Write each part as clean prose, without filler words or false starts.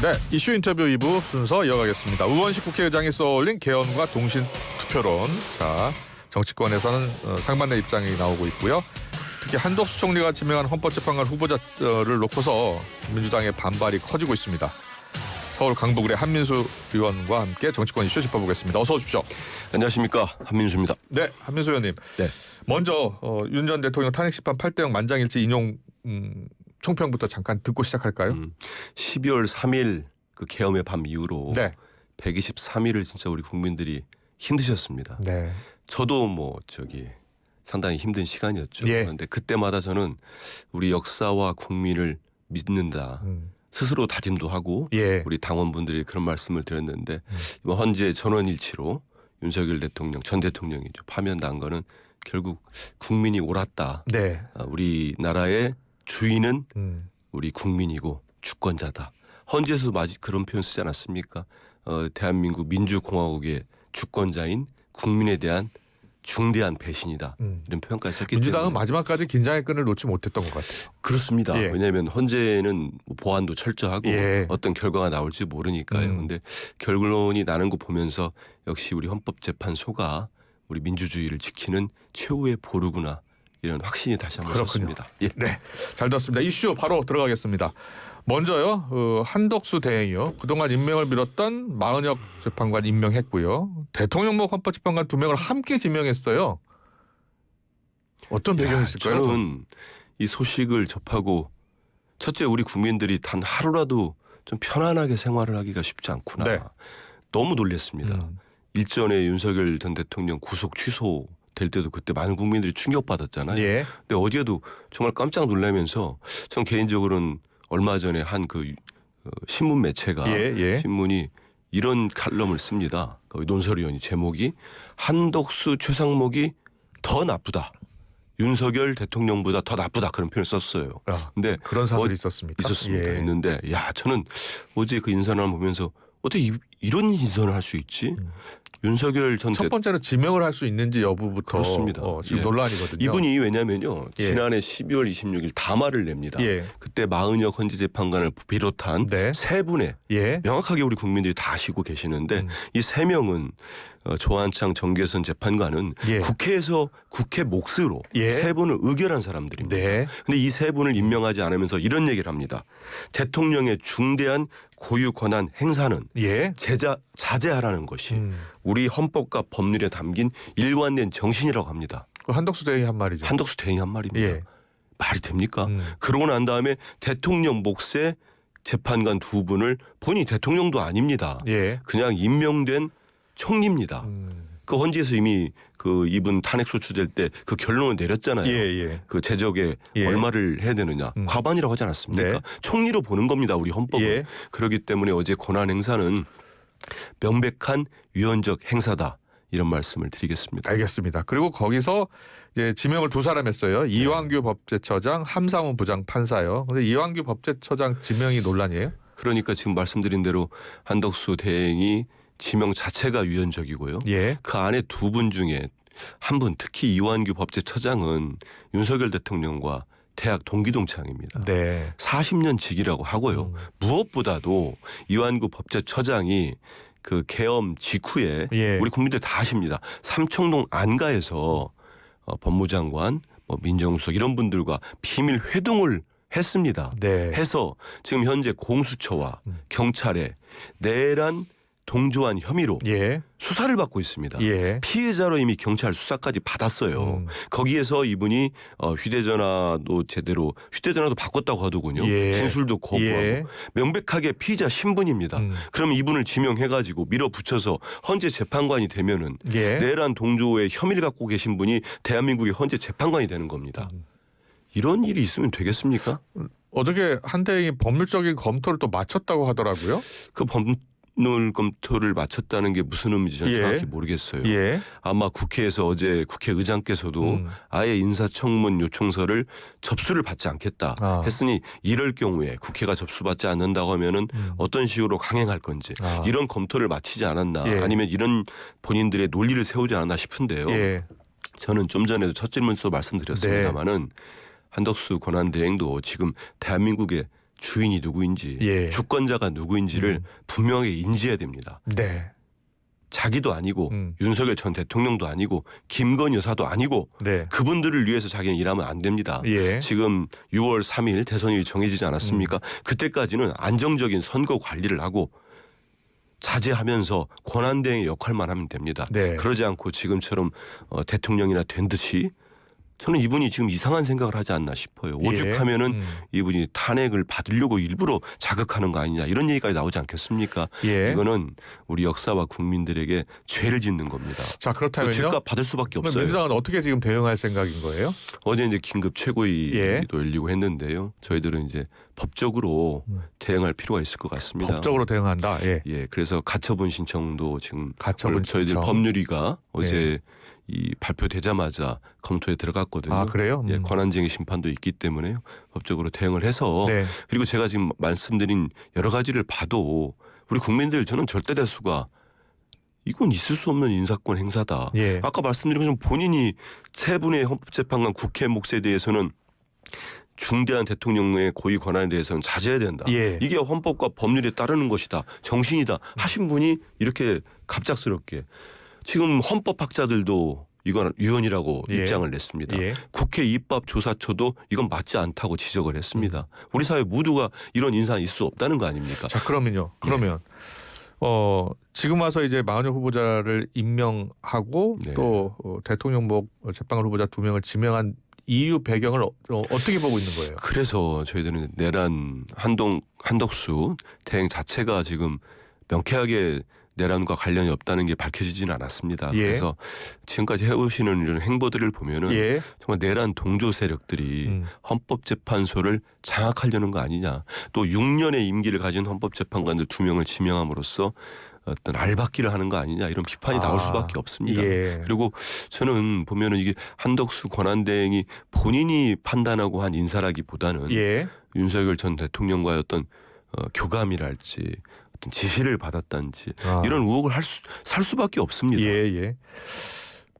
네, 이슈 인터뷰 2부 순서 이어가겠습니다. 우원식 국회의장이 쏘올린 개헌과 동신 투표론. 자, 정치권에서는 상반된 입장이 나오고 있고요. 특히 한덕수 총리가 지명한 헌법재판관 후보자를 놓고서 민주당의 반발이 커지고 있습니다. 서울 강북을의 한민수 의원과 함께 정치권 이슈 짚어보겠습니다. 어서 오십시오. 안녕하십니까, 한민수입니다. 네, 한민수 의원님. 네. 먼저 윤 전 대통령 탄핵 심판 8대0 만장일치 인용 총평부터 잠깐 듣고 시작할까요? 12월 3일 그 계엄의 밤 이후로 네. 123일을 진짜 우리 국민들이 힘드셨습니다. 네. 저도 상당히 힘든 시간이었죠. 예. 그런데 그때마다 저는 우리 역사와 국민을 믿는다. 스스로 다짐도 하고 예. 우리 당원분들이 그런 말씀을 드렸는데 이번 헌재 전원일치로 윤석열 대통령 전 대통령이죠. 파면난 거는 결국 국민이 옳았다. 네. 우리나라의 주인은 우리 국민이고 주권자다. 헌재에서도 마치 그런 표현 쓰지 않았습니까? 대한민국 민주공화국의 주권자인 국민에 대한 중대한 배신이다. 이런 표현까지 썼기 민주당은 때문에. 마지막까지 긴장의 끈을 놓지 못했던 것 같아요. 그렇습니다. 예. 왜냐하면 헌재는 보안도 철저하고 예. 어떤 결과가 나올지 모르니까요. 그런데 결론이 나는 거 보면서 역시 우리 헌법재판소가 우리 민주주의를 지키는 최후의 보루구나. 이런 확신이 다시 한번 그렇군요. 섰습니다. 예. 네, 잘 들었습니다. 이슈 바로 들어가겠습니다. 먼저요, 한덕수 대행이요. 그동안 임명을 미뤘던 마은혁 재판관 임명했고요. 대통령목 헌법재판관 2명을 함께 지명했어요. 어떤 배경이 있을까요? 저는 이 소식을 접하고 첫째 우리 국민들이 단 하루라도 좀 편안하게 생활을 하기가 쉽지 않구나. 네. 너무 놀랐습니다. 일전에 윤석열 전 대통령 구속 취소될 때도 그때 많은 국민들이 충격받았잖아요. 예. 근데 어제도 정말 깜짝 놀라면서 전 개인적으로는 얼마 전에 한 그 신문 매체가 예. 신문이 이런 칼럼을 씁니다. 거기 논설위원이 제목이 한덕수 최상목이 더 나쁘다. 윤석열 대통령보다 더 나쁘다 그런 표현을 썼어요. 근데 그런 사설이 있었습니까? 있었습니다. 예. 했는데 저는 어제 그 인선을 보면서 어떻게 이런 인선을 할 수 있지? 윤석열 전 첫 번째는 지명을 할 수 있는지 여부부터 그렇습니다. 지금 예. 논란이거든요. 이분이 왜냐면요. 예. 지난해 12월 26일 담화를 냅니다. 예. 그때 마은혁 헌재재판관을 비롯한 네. 세 분의 예. 명확하게 우리 국민들이 다 아시고 계시는데 이 세 명은 조한창 정계선 재판관은 예. 국회에서 국회 몫으로 예. 세 분을 의결한 사람들입니다. 네. 근데 이 세 분을 임명하지 않으면서 이런 얘기를 합니다. 대통령의 중대한 고유 권한 행사는 예. 자제하라는 것이 우리 헌법과 법률에 담긴 일관된 정신이라고 합니다. 그 한덕수 대행이 한 말이죠. 한덕수 대행이 한 말입니다. 예. 말이 됩니까? 그러고 난 다음에 대통령 몫의 재판관 두 분을 본인이 대통령도 아닙니다. 예. 그냥 임명된 총리입니다. 그 헌재에서 이미 그 이분 탄핵 소추될 때 그 결론을 내렸잖아요. 예. 그 제적에 예. 얼마를 해야 되느냐. 과반이라고 하지 않았습니까? 네. 총리로 보는 겁니다. 우리 헌법은. 예. 그렇기 때문에 어제 권한 행사는 명백한 위헌적 행사다. 이런 말씀을 드리겠습니다. 알겠습니다. 그리고 거기서 이제 지명을 두 사람 했어요. 이완규 법제처장, 함상훈 부장판사요. 근데 이완규 법제처장 지명이 논란이에요? 그러니까 지금 말씀드린 대로 한덕수 대행이 지명 자체가 위헌적이고요. 예. 그 안에 두 분 중에 한 분 특히 이완규 법제처장은 윤석열 대통령과 대학 동기 동창입니다. 네. 40년 직이라고 하고요. 무엇보다도 이완구 법제처장이 그 계엄 직후에 예. 우리 국민들 다 아십니다. 삼청동 안가에서 법무장관, 민정수석 이런 분들과 비밀 회동을 했습니다. 네. 해서 지금 현재 공수처와 경찰에 내란 동조한 혐의로 예. 수사를 받고 있습니다. 예. 피해자로 이미 경찰 수사까지 받았어요. 거기에서 이분이 휴대전화도 바꿨다고 하더군요. 예. 진술도 거부하고 예. 명백하게 피의자 신분입니다. 그럼 이분을 지명해가지고 밀어붙여서 헌재 재판관이 되면은 예. 내란 동조의 혐의를 갖고 계신 분이 대한민국의 헌재 재판관이 되는 겁니다. 이런 일이 있으면 되겠습니까? 어저께 한 대행이 법률적인 검토를 또 마쳤다고 하더라고요. 그 법률 검토를 마쳤다는 게 무슨 의미인지 저는 예. 정확히 모르겠어요. 예. 아마 국회에서 어제 국회의장께서도 아예 인사청문 요청서를 접수를 받지 않겠다 했으니 이럴 경우에 국회가 접수받지 않는다고 하면은 어떤 식으로 강행할 건지 이런 검토를 마치지 않았나 예. 아니면 이런 본인들의 논리를 세우지 않았나 싶은데요. 예. 저는 좀 전에도 첫 질문에서 말씀드렸습니다마는 한덕수 권한대행도 지금 대한민국의 주인이 누구인지 예. 주권자가 누구인지를 분명하게 인지해야 됩니다. 네. 자기도 아니고 윤석열 전 대통령도 아니고 김건희 여사도 아니고 네. 그분들을 위해서 자기는 일하면 안 됩니다. 예. 지금 6월 3일 대선일이 정해지지 않았습니까? 그때까지는 안정적인 선거 관리를 하고 자제하면서 권한대행의 역할만 하면 됩니다. 네. 그러지 않고 지금처럼 대통령이나 된 듯이 저는 이분이 지금 이상한 생각을 하지 않나 싶어요. 오죽하면은 이분이 탄핵을 받으려고 일부러 자극하는 거 아니냐 이런 얘기까지 나오지 않겠습니까? 예. 이거는 우리 역사와 국민들에게 죄를 짓는 겁니다. 자, 그렇다면요. 죄값 받을 수밖에 없어요. 민주당은 어떻게 지금 대응할 생각인 거예요? 어제 이제 긴급 최고위도 열리고 했는데요. 저희들은 이제 법적으로 대응할 필요가 있을 것 같습니다. 법적으로 대응한다. 예. 예, 그래서 가처분 신청도 지금 가처분 저희들 신청. 법률위가 어제 이 발표되자마자 검토에 들어갔거든요. 아, 그래요? 예, 권한쟁의 심판도 있기 때문에 법적으로 대응을 해서 네. 그리고 제가 지금 말씀드린 여러 가지를 봐도 우리 국민들 저는 절대 다수가 이건 있을 수 없는 인사권 행사다. 예. 아까 말씀드린 것처럼 본인이 세 분의 헌법재판관 국회 몫에 대해서는 중대한 대통령의 고위 권한에 대해서는 자제해야 된다. 예. 이게 헌법과 법률에 따르는 것이다. 정신이다. 하신 분이 이렇게 갑작스럽게 지금 헌법학자들도 이건 위헌이라고 예. 입장을 냈습니다. 예. 국회 입법조사처도 이건 맞지 않다고 지적을 했습니다. 우리 사회 모두가 이런 인사는 있을 수 없다는 거 아닙니까? 자, 그러면요. 그러면 지금 와서 이제 마흔여 후보자를 임명하고 네. 또 대통령목 재판관 후보자 2명을 지명한 이유 배경을 어떻게 보고 있는 거예요? 그래서 저희들은 내란 한덕수 대행 자체가 지금 명쾌하게 내란과 관련이 없다는 게 밝혀지지는 않았습니다. 예. 그래서 지금까지 해오시는 이런 행보들을 보면은 예. 정말 내란 동조 세력들이 헌법재판소를 장악하려는 거 아니냐. 또 6년의 임기를 가진 헌법재판관들 2명을 지명함으로써 어떤 알박기를 하는 거 아니냐 이런 비판이 나올 수밖에 없습니다. 예. 그리고 저는 보면은 이게 한덕수 권한대행이 본인이 판단하고 한 인사라기보다는 예. 윤석열 전 대통령과의 어떤 교감이랄지 어떤 지시를 받았단지 이런 의혹을 살 수밖에 없습니다. 예.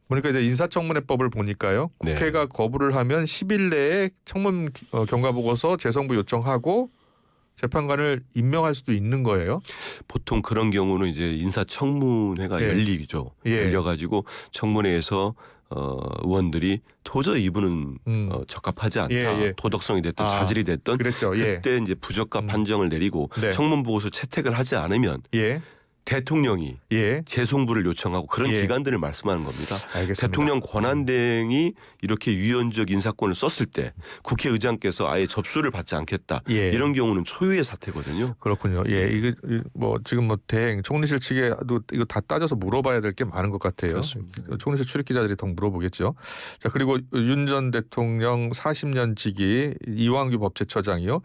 그러니까 이제 인사청문회법을 보니까요. 네. 국회가 거부를 하면 10일 내에 청문 경과 보고서 재성부 요청하고 재판관을 임명할 수도 있는 거예요. 보통 그런 경우는 이제 인사청문회가 예. 열리죠. 예. 열려가지고 청문회에서 의원들이 도저히 이분은 적합하지 않다. 예. 도덕성이 됐든 자질이 됐든 그랬죠. 예. 그때 이제 부적합 판정을 내리고 네. 청문 보고서 채택을 하지 않으면 예. 대통령이 예. 재송부를 요청하고 그런 예. 기간들을 말씀하는 겁니다. 알겠습니다. 대통령 권한대행이 이렇게 유연적 인사권을 썼을 때 국회의장께서 아예 접수를 받지 않겠다. 예. 이런 경우는 초유의 사태거든요. 그렇군요. 예, 이게 뭐 지금 뭐 대행 총리실 측에도 이거 다 따져서 물어봐야 될 게 많은 것 같아요. 그렇습니다. 총리실 출입 기자들이 더 물어보겠죠. 자, 그리고 윤 전 대통령 40년 지기 이완규 법제처장이요.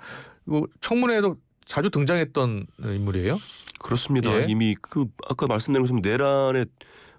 이거 청문회에도 자주 등장했던 인물이에요. 그렇습니다. 예. 이미 그 아까 말씀드린 것처럼 내란에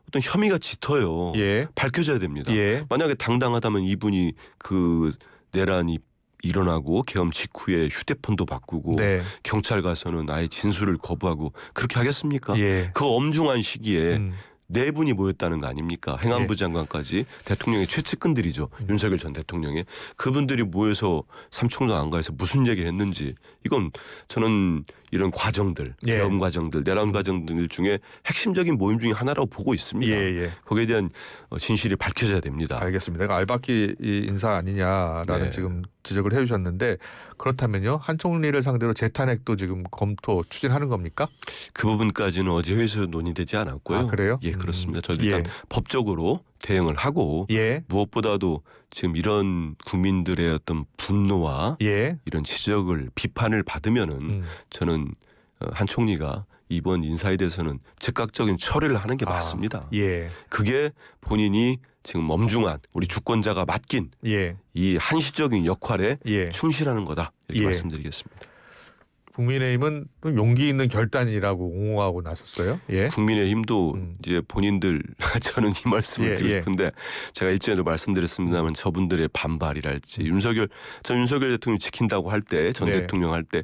어떤 혐의가 짙어요. 예. 밝혀져야 됩니다. 예. 만약에 당당하다면 이분이 그 내란이 일어나고 계엄 직후에 휴대폰도 바꾸고 네. 경찰 가서는 아예 진술을 거부하고 그렇게 하겠습니까? 예. 그 엄중한 시기에 음. 네 분이 모였다는 거 아닙니까? 행안부 예. 장관까지 대통령의 최측근들이죠. 윤석열 전 대통령의. 그분들이 모여서 삼청동 안가에서 무슨 얘기를 했는지 이건 저는 이런 과정들, 예. 계엄 과정들, 내란 과정들 중에 핵심적인 모임 중에 하나라고 보고 있습니다. 예. 거기에 대한 진실이 밝혀져야 됩니다. 알겠습니다. 그러니까 알박기 인사 아니냐라는 네. 지금 지적을 해주셨는데 그렇다면요 한 총리를 상대로 재탄핵도 지금 검토 추진하는 겁니까? 그 부분까지는 어제 회의에서 논의되지 않았고요. 아, 그래요? 예, 그렇습니다. 저희 일단 예. 법적으로 대응을 하고 예. 무엇보다도 지금 이런 국민들의 어떤 분노와 예. 이런 지적을 비판을 받으면은 저는 한 총리가 이번 인사에 대해서는 즉각적인 처리를 하는 게 맞습니다. 예. 그게 본인이 지금 엄중한 우리 주권자가 맡긴 예. 이 한시적인 역할에 예. 충실하는 거다 이렇게 예. 말씀드리겠습니다. 국민의힘은 또 용기 있는 결단이라고 옹호하고 나섰어요. 예. 국민의힘도 이제 본인들 저는 이 말씀을 예, 드리고 예. 싶은데 제가 일전에도 말씀드렸습니다만 저분들의 반발이랄지 윤석열 대통령이 지킨다고 할 때 전 네. 대통령 할 때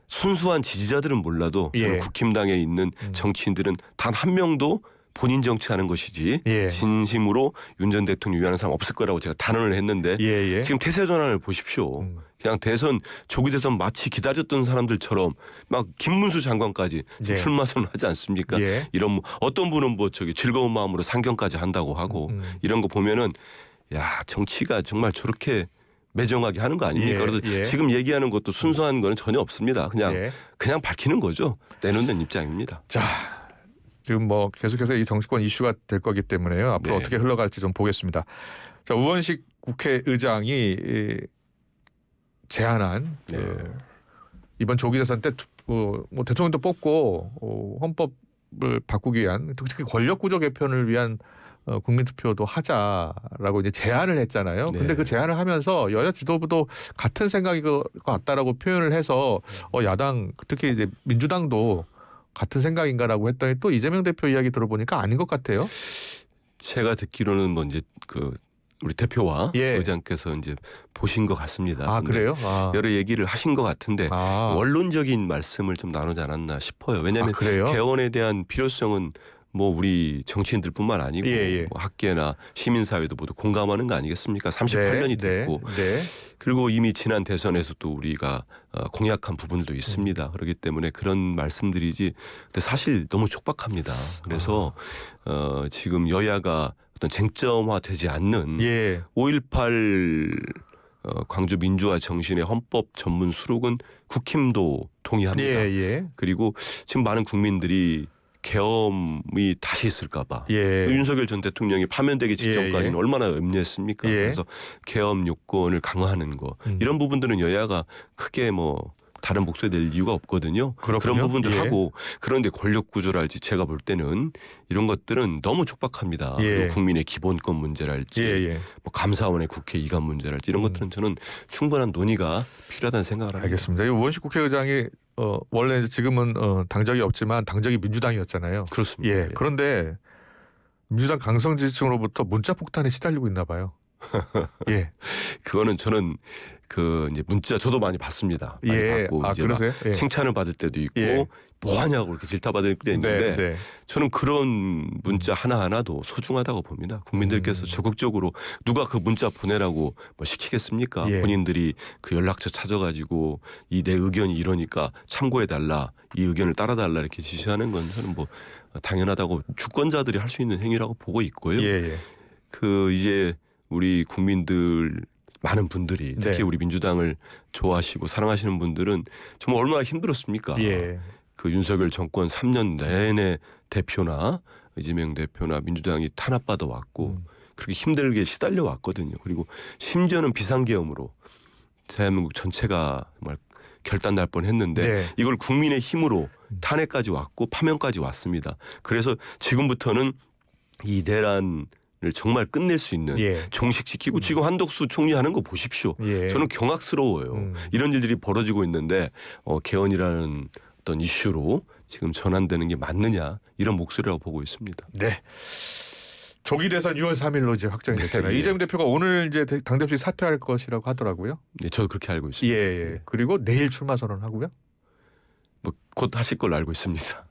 순수한 지지자들은 몰라도 저는 예. 국힘당에 있는 정치인들은 단 한 명도 본인 정치하는 것이지 예. 진심으로 윤 전 대통령 위하는 사람 없을 거라고 제가 단언을 했는데 예. 지금 태세 전환을 보십시오. 그냥 대선 조기 대선 마치 기다렸던 사람들처럼 막 김문수 장관까지 지금 예. 출마 선언하지 않습니까? 예. 이런 어떤 분은 뭐 저기 즐거운 마음으로 상경까지 한다고 하고 이런 거 보면은 야 정치가 정말 저렇게 매정하게 하는 거 아닙니까? 예. 그래서 예. 지금 얘기하는 것도 순수한 거는 전혀 없습니다. 그냥 예. 그냥 밝히는 거죠. 내놓는 입장입니다. 자, 지금 뭐 계속해서 이 정치권 이슈가 될 거기 때문에요. 앞으로 네. 어떻게 흘러갈지 좀 보겠습니다. 자, 우원식 국회의장이 제안한 네. 이번 조기 대선 때 뭐 대통령도 뽑고 헌법을 바꾸기 위한 특히 권력 구조 개편을 위한 국민투표도 하자라고 이제 제안을 했잖아요. 네. 근데 그 제안을 하면서 여야 지도부도 같은 생각인 것 같다라고 표현을 해서 야당 특히 이제 민주당도 같은 생각인가라고 했더니 또 이재명 대표 이야기 들어보니까 아닌 것 같아요. 제가 듣기로는 뭐 이제 그 우리 대표와 예. 의장께서 이제 보신 것 같습니다. 아 근데 그래요? 아. 여러 얘기를 하신 것 같은데 아. 원론적인 말씀을 좀 나누지 않았나 싶어요. 왜냐하면 아, 그래요? 개헌에 대한 필요성은 뭐 우리 정치인들뿐만 아니고 예. 뭐 학계나 시민사회도 모두 공감하는 거 아니겠습니까? 38년이 됐고 네. 그리고 이미 지난 대선에서 또 우리가 공약한 부분도 있습니다. 그렇기 때문에 그런 말씀드리지. 근데 사실 너무 촉박합니다. 그래서 지금 여야가 어떤 쟁점화되지 않는 예. 5.18 광주 민주화 정신의 헌법 전문 수록은 국힘도 동의합니다. 예. 그리고 지금 많은 국민들이 계엄이 다시 있을까봐 예. 윤석열 전 대통령이 파면되기 직전까지는 예. 얼마나 염려했습니까? 예. 그래서 계엄 요건을 강화하는 거 이런 부분들은 여야가 크게 뭐 다른 목소리 낼 이유가 없거든요. 그렇군요. 그런 부분들 예. 하고 그런데 권력 구조랄지 제가 볼 때는 이런 것들은 너무 촉박합니다. 예. 그리고 국민의 기본권 문제랄지 예. 뭐 감사원의 국회 이관 문제랄지 이런 것들은 저는 충분한 논의가 필요하다는 생각을 합니다. 알겠습니다. 이 우원식 국회의장이 원래 지금은 당적이 없지만 당적이 민주당이었잖아요. 그렇습니다. 예. 그런데 민주당 강성 지지층으로부터 문자 폭탄에 시달리고 있나 봐요. 예. 그거는 저는 그 이제 문자 저도 많이 받습니다. 많이 예. 받고 아, 이제 막 그러세요? 예. 칭찬을 받을 때도 있고 예. 뭐 하냐고 이렇게 질타받을 때도 있는데 네. 저는 그런 문자 하나하나도 소중하다고 봅니다. 국민들께서 적극적으로 누가 그 문자 보내라고 뭐 시키겠습니까? 예. 본인들이 그 연락처 찾아가지고 이 내 의견이 이러니까 참고해달라, 이 의견을 따라달라 이렇게 지시하는 건 저는 뭐 당연하다고 주권자들이 할 수 있는 행위라고 보고 있고요. 예. 그 이제 우리 국민들 많은 분들이 특히 네. 우리 민주당을 좋아하시고 사랑하시는 분들은 정말 얼마나 힘들었습니까? 예. 그 윤석열 정권 3년 내내 대표나 이재명 대표나 민주당이 탄압받아 왔고 그렇게 힘들게 시달려 왔거든요. 그리고 심지어는 비상계엄으로 대한민국 전체가 정말 결단 날 뻔했는데 네. 이걸 국민의 힘으로 탄핵까지 왔고 파면까지 왔습니다. 그래서 지금부터는 이 대란을 정말 끝낼 수 있는 예. 종식시키고 지금 한덕수 총리 하는 거 보십시오. 예. 저는 경악스러워요. 이런 일들이 벌어지고 있는데 개헌이라는 어떤 이슈로 지금 전환되는 게 맞느냐 이런 목소리라고 보고 있습니다. 네. 조기 대선 6월 3일로 이제 확정이 됐잖아요. 네, 예. 이재명 대표가 오늘 이제 당대표직 사퇴할 것이라고 하더라고요. 네, 저도 그렇게 알고 있습니다. 예. 그리고 내일 출마 선언하고요. 뭐 곧 하실 걸로 알고 있습니다.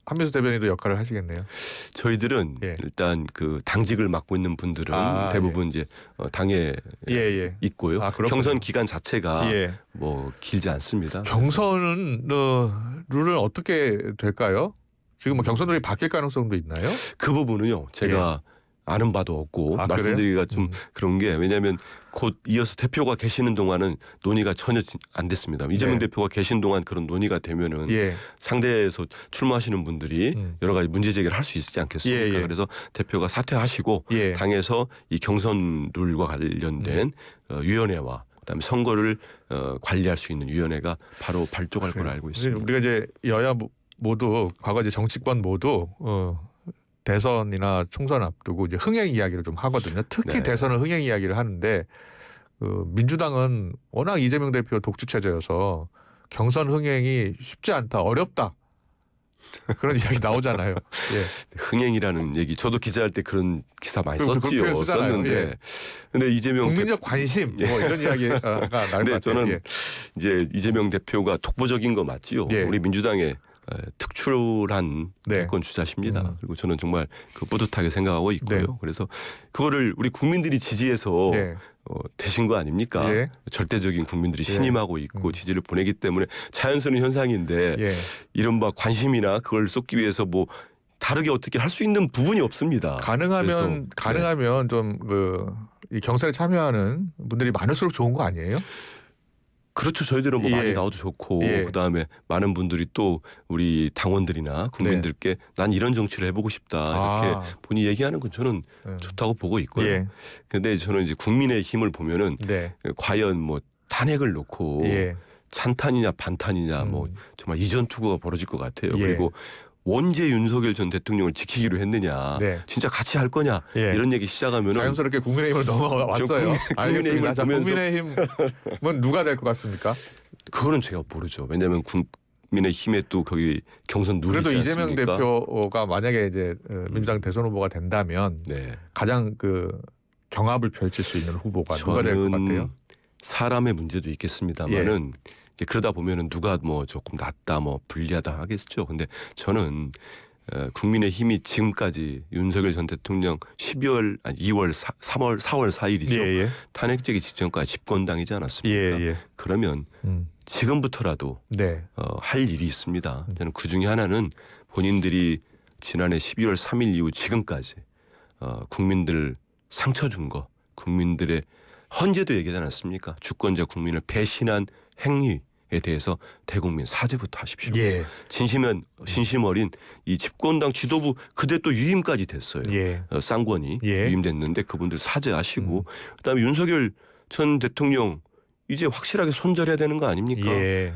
한민수 대변인도 역할을 하시겠네요. 저희들은 예. 일단 그 당직을 맡고 있는 분들은 대부분 이제 당에 예. 있고요. 아, 그렇군요. 경선 기간 자체가 예. 뭐 길지 않습니다. 경선은 룰은 어떻게 될까요? 지금 뭐 경선 룰이 바뀔 가능성도 있나요? 그 부분은요. 제가 아는 바도 없고 아, 말씀드리기가 좀 그런 게 왜냐하면 곧 이어서 대표가 계시는 동안은 논의가 전혀 안 됐습니다. 이재명 네. 대표가 계신 동안 그런 논의가 되면은 예. 상대에서 출마하시는 분들이 여러 가지 문제 제기를 할 수 있지 않겠습니까? 예. 그래서 대표가 사퇴하시고 예. 당에서 이 경선 룰과 관련된 위원회와 그다음에 선거를 관리할 수 있는 위원회가 바로 발족할 걸로 알고 있습니다. 우리가 이제 여야 모두 과거 이제 정치권 모두 대선이나 총선 앞두고 이제 흥행 이야기를 좀 하거든요. 특히 네. 대선은 흥행 이야기를 하는데 민주당은 워낙 이재명 대표 독주 체제여서 경선 흥행이 쉽지 않다, 어렵다 그런 이야기 나오잖아요. 예. 흥행이라는 얘기 저도 기자할 때 그런 기사 많이 그런 썼지요. 표현 쓰잖아요. 썼는데 예. 근데 이재명 국민적 관심 뭐 이런 이야기가 나올 것 네, 같아요. 저는 예. 이제 이재명 대표가 독보적인 거 맞지요. 예. 우리 민주당의 특출한 네. 대권 주자십니다. 그리고 저는 정말 그 뿌듯하게 생각하고 있고요. 네. 그래서 그거를 우리 국민들이 지지해서 네. 되신 거 아닙니까? 예. 절대적인 국민들이 예. 신임하고 있고 지지를 보내기 때문에 자연스러운 현상인데 예. 이른바 관심이나 그걸 쏟기 위해서 뭐 다르게 어떻게 할 수 있는 부분이 없습니다. 가능하면 좀 이 경선에 참여하는 분들이 많을수록 좋은 거 아니에요? 그렇죠. 저희들은 뭐 예. 많이 나와도 좋고 예. 그다음에 많은 분들이 또 우리 당원들이나 국민들께 난 이런 정치를 해보고 싶다 이렇게 본인이 얘기하는 건 저는 좋다고 보고 있고요. 예. 그런데 저는 이제 국민의 힘을 보면은 네. 과연 뭐 탄핵을 놓고 예. 찬탄이냐 반탄이냐 뭐 정말 이전 투구가 벌어질 것 같아요. 예. 그리고 언제 윤석열 전 대통령을 지키기로 했냐, 네. 진짜 같이 할 거냐 예. 이런 얘기 시작하면은 자연스럽게 국민의힘으로 넘어왔어요. 국민의힘을 자, 보면서 국민의힘은 누가 될 것 같습니까? 그거는 제가 모르죠. 왜냐하면 국민의힘에 또 거기 경선 누리지 그래도 않습니까? 이재명 대표가 만약에 이제 민주당 대선 후보가 된다면 네. 가장 경합을 펼칠 수 있는 후보가 누가 될 것 같아요? 사람의 문제도 있겠습니다만은 그러다 보면은 누가 뭐 조금 낫다 뭐 불리하다 하겠죠. 근데 저는 국민의힘이 지금까지 윤석열 전 대통령 4월 4일이죠. 예. 탄핵되기 직전까지 집권당이지 않았습니까? 예. 그러면 지금부터라도 네. 할 일이 있습니다. 저는 그 중에 하나는 본인들이 지난해 12월 3일 이후 지금까지 국민들 상처 준 거, 국민들의 헌재도 얘기하지 않았습니까? 주권자 국민을 배신한 행위에 대해서 대국민 사죄부터 하십시오. 예. 진심 어린 이 집권당 지도부 그때 또 유임까지 됐어요. 예. 쌍권이 예. 유임됐는데 그분들 사죄하시고 그다음에 윤석열 전 대통령 이제 확실하게 손절해야 되는 거 아닙니까? 예.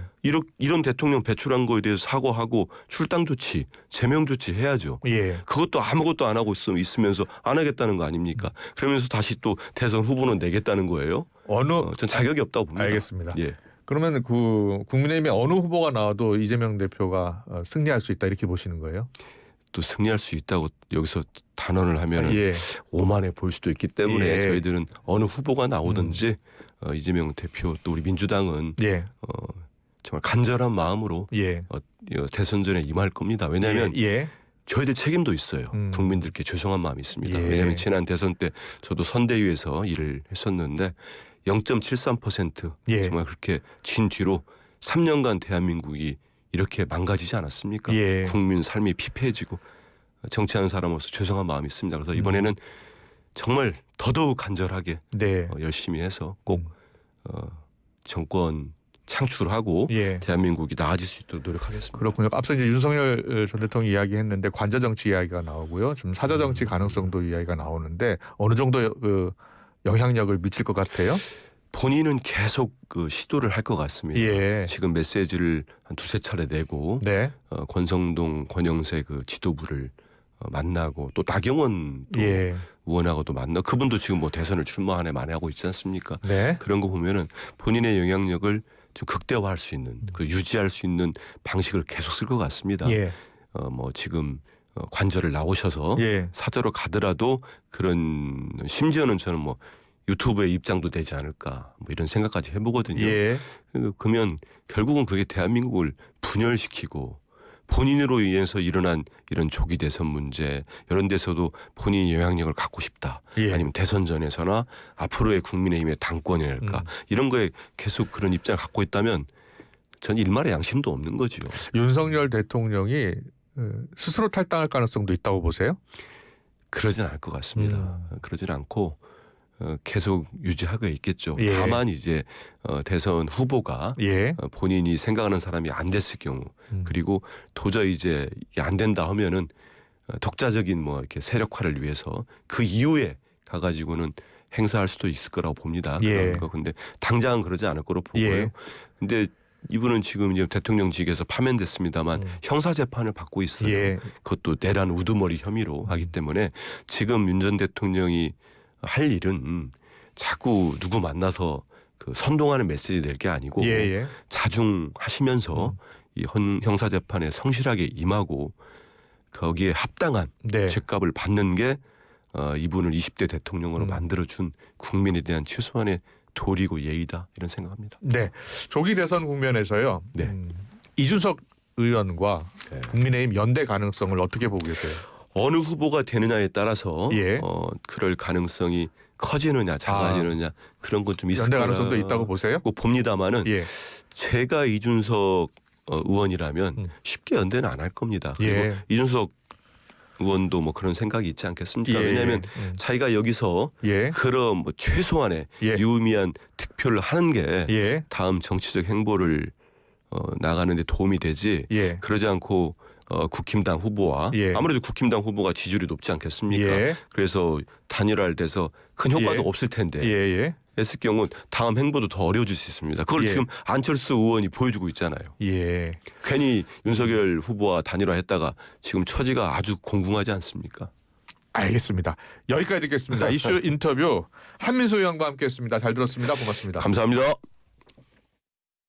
이런 대통령 배출한 거에 대해서 사과하고 출당 조치, 제명 조치 해야죠. 예. 그것도 아무것도 안 하고 있으면서 안 하겠다는 거 아닙니까? 그러면서 다시 또 대선 후보는 내겠다는 거예요. 전 자격이 없다고 봅니다. 알겠습니다. 예. 그러면 국민의힘에 어느 후보가 나와도 이재명 대표가 승리할 수 있다 이렇게 보시는 거예요? 또 승리할 수 있다고 여기서 단언을 하면 예. 오만해 보일 수도 있기 때문에 예. 저희들은 어느 후보가 나오든지 이재명 대표 또 우리 민주당은 예. 정말 간절한 마음으로 예. 대선전에 임할 겁니다. 왜냐하면 예. 저희들 책임도 있어요. 국민들께 죄송한 마음이 있습니다. 예. 왜냐하면 지난 대선 때 저도 선대위에서 일을 했었는데 0.73% 예. 정말 그렇게 진 뒤로 3년간 대한민국이 이렇게 망가지지 않았습니까? 예. 국민 삶이 피폐해지고 정치하는 사람으로서 죄송한 마음이 있습니다. 그래서 이번에는 정말 더더욱 간절하게 네. 열심히 해서 꼭 정권 창출하고 예. 대한민국이 나아질 수 있도록 노력하겠습니다. 그렇군요. 앞서 이제 윤석열 전 대통령 이야기했는데 관저 정치 이야기가 나오고요. 지금 사저 정치 가능성도 이야기가 나오는데 어느 정도 영향력을 미칠 것 같아요? 본인은 계속 시도를 할 것 같습니다. 예. 지금 메시지를 한 두세 차례 내고 네. 권성동, 권영세 지도부를 만나고 또 나경원 또 예. 의원하고도 만나 그분도 지금 뭐 대선을 출마하네 많이 하고 있지 않습니까? 네. 그런 거 보면은 본인의 영향력을 좀 극대화할 수 있는 유지할 수 있는 방식을 계속 쓸 것 같습니다. 예. 뭐 지금 관저를 나오셔서 예. 사저로 가더라도 그런 심지어는 저는 뭐 유튜브에 입장도 되지 않을까 뭐 이런 생각까지 해보거든요. 예. 그러면 결국은 그게 대한민국을 분열시키고 본인으로 인해서 일어난 이런 조기 대선 문제 이런 데서도 본인이 영향력을 갖고 싶다. 예. 아니면 대선전에서나 앞으로의 국민의힘의 당권이랄까 이런 거에 계속 그런 입장을 갖고 있다면 전 일말의 양심도 없는 거죠. 윤석열 대통령이 스스로 탈당할 가능성도 있다고 보세요? 그러진 않을 것 같습니다. 그러진 않고 계속 유지하고 있겠죠. 예. 다만 이제 대선 후보가 예. 본인이 생각하는 사람이 안 됐을 경우 그리고 도저히 이제 안 된다 하면은 독자적인 뭐 이렇게 세력화를 위해서 그 이후에 가가지고는 행사할 수도 있을 거라고 봅니다. 예. 그런 거. 근데 당장은 그러지 않을 거로 보고요. 예. 근데 이분은 지금 이제 대통령직에서 파면됐습니다만 형사 재판을 받고 있어요. 예. 그것도 내란 우두머리 혐의로 하기 때문에 지금 윤 전 대통령이 할 일은 자꾸 누구 만나서 선동하는 메시지 낼 게 아니고 예. 자중하시면서 이 형사 재판에 성실하게 임하고 거기에 합당한 네. 죗값을 받는 게 이분을 20대 대통령으로 만들어준 국민에 대한 최소한의 도리고 예의다 이런 생각합니다. 네. 조기 대선 국면에서요. 네. 이준석 의원과 네. 국민의힘 연대 가능성을 어떻게 보고 계세요? 어느 후보가 되느냐에 따라서 예. 그럴 가능성이 커지느냐 작아지느냐 그런 건 좀 있을 연대 거라고 가능성도 있다고 보세요? 봅니다마는 예. 제가 이준석 의원이라면 쉽게 연대는 안 할 겁니다. 그리고 예. 이준석 의원도 뭐 그런 생각이 있지 않겠습니까? 예. 왜냐하면 자기가 여기서 예. 그런 뭐 최소한의 예. 유의미한 득표를 하는 게 예. 다음 정치적 행보를 나가는 데 도움이 되지 예. 그러지 않고 국힘당 후보와 예. 아무래도 국힘당 후보가 지지율이 높지 않겠습니까? 예. 그래서 단일화를 돼서 큰 효과도 예. 없을 텐데 예. 했을 경우 다음 행보도 더 어려워질 수 있습니다. 그걸 예. 지금 안철수 의원이 보여주고 있잖아요. 예. 괜히 윤석열 후보와 단일화했다가 지금 처지가 아주 공공하지 않습니까? 알겠습니다. 여기까지 듣겠습니다. 이슈 인터뷰 한민수 의원과 함께했습니다. 잘 들었습니다. 고맙습니다. 감사합니다.